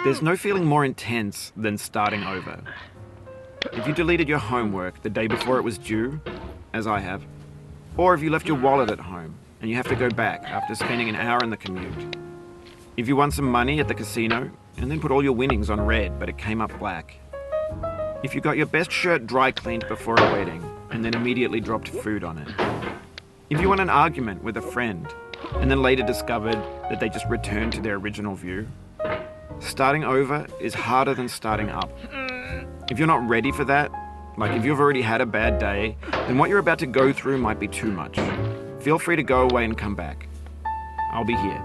There's no feeling more intense than starting over. If you deleted your homework the day before it was due, as I have, or if you left your wallet at home and you have to go back after spending an hour in the commute. If you won some money at the casino and then put all your winnings on red but it came up black. If you got your best shirt dry cleaned before a wedding and then immediately dropped food on it. If you won an argument with a friend and then later discovered that they just returned to their original view. Starting over is harder than starting up. If you're not ready for that, like if you've already had a bad day, then what you're about to go through might be too much. Feel free to go away and come back. I'll be here.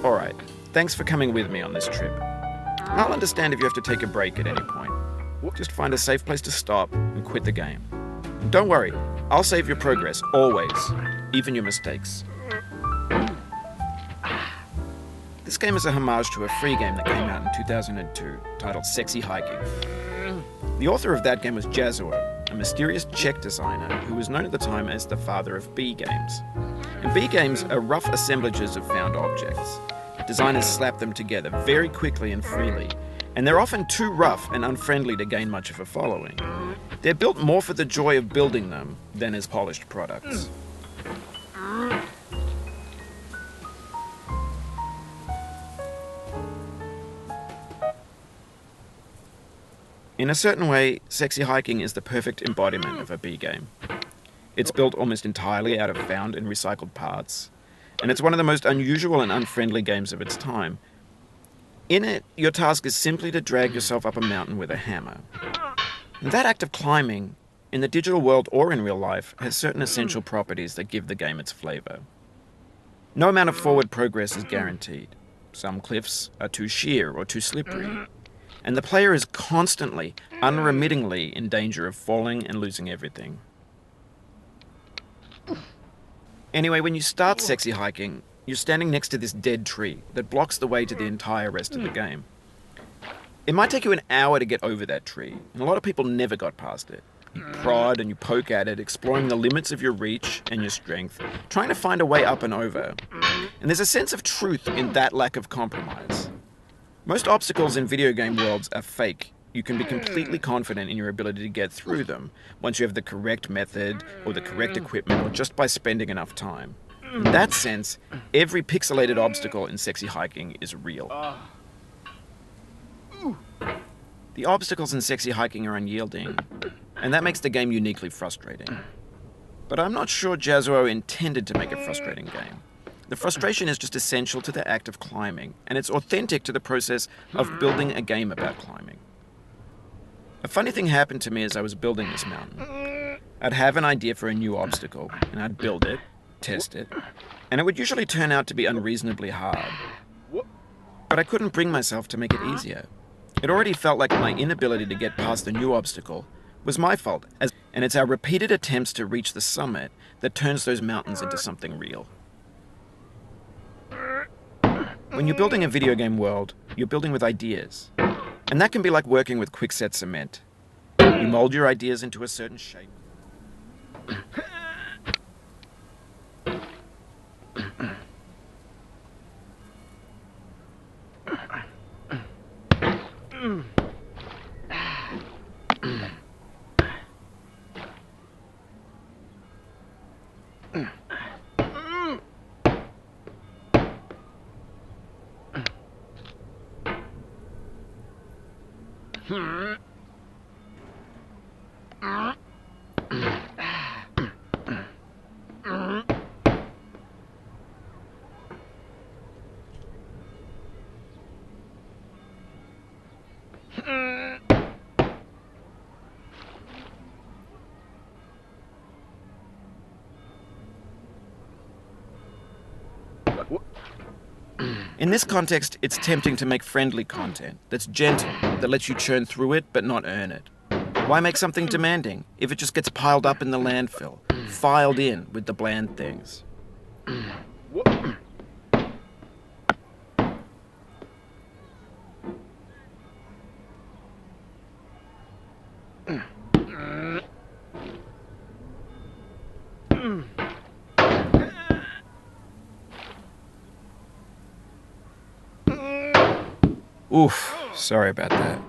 Alright, thanks for coming with me on this trip. I'll understand if you have to take a break at any point. Just find a safe place to stop and quit the game. And don't worry, I'll save your progress, always, even your mistakes. This game is a homage to a free game that came out in 2002, titled Sexy Hiking. The author of that game was Jazuo, a mysterious Czech designer who was known at the time as the father of B games. And B games are rough assemblages of found objects. Designers slap them together very quickly and freely, and they're often too rough and unfriendly to gain much of a following. They're built more for the joy of building them than as polished products. In a certain way, Sexy Hiking is the perfect embodiment of a B game. It's built almost entirely out of found and recycled parts, and it's one of the most unusual and unfriendly games of its time. In it, your task is simply to drag yourself up a mountain with a hammer. And that act of climbing, in the digital world or in real life, has certain essential properties that give the game its flavor. No amount of forward progress is guaranteed. Some cliffs are too sheer or too slippery. And the player is constantly, unremittingly in danger of falling and losing everything. Anyway, when you start Sexy Hiking, you're standing next to this dead tree that blocks the way to the entire rest of the game. It might take you an hour to get over that tree, and a lot of people never got past it. You prod and you poke at it, exploring the limits of your reach and your strength, trying to find a way up and over. And there's a sense of truth in that lack of compromise. Most obstacles in video game worlds are fake. You can be completely confident in your ability to get through them once you have the correct method or the correct equipment or just by spending enough time. In that sense, every pixelated obstacle in Sexy Hiking is real. The obstacles in Sexy Hiking are unyielding, and that makes the game uniquely frustrating. But I'm not sure Jazuo intended to make a frustrating game. The frustration is just essential to the act of climbing, and it's authentic to the process of building a game about climbing. A funny thing happened to me as I was building this mountain. I'd have an idea for a new obstacle, and I'd build it, test it, and it would usually turn out to be unreasonably hard. But I couldn't bring myself to make it easier. It already felt like my inability to get past the new obstacle was my fault, and it's our repeated attempts to reach the summit that turns those mountains into something real. When you're building a video game world, you're building with ideas. And that can be like working with quickset cement. You mold your ideas into a certain shape. In this context, it's tempting to make friendly content that's gentle, that lets you churn through it but not earn it. Why make something demanding if it just gets piled up in the landfill, filed in with the bland things? Oof, sorry about that.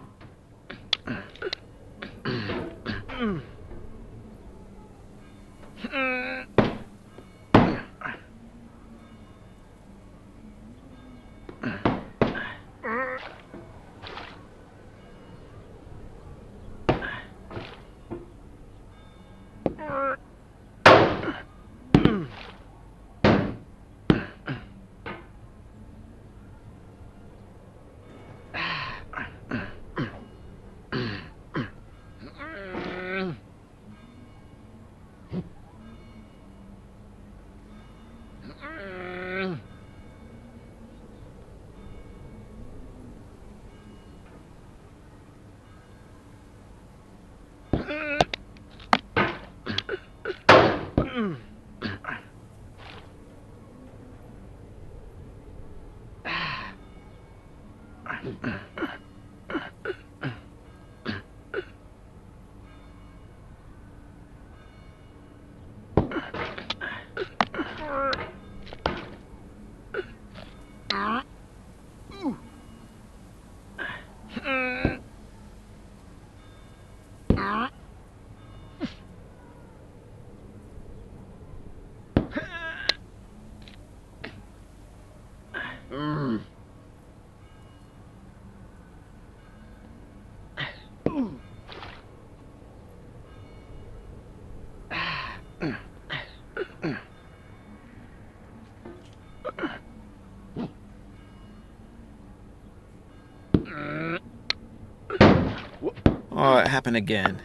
Oh, it happened again.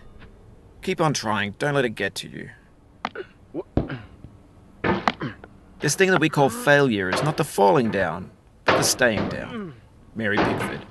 Keep on trying, don't let it get to you. This thing that we call failure is not the falling down, but the staying down. Mary Pickford.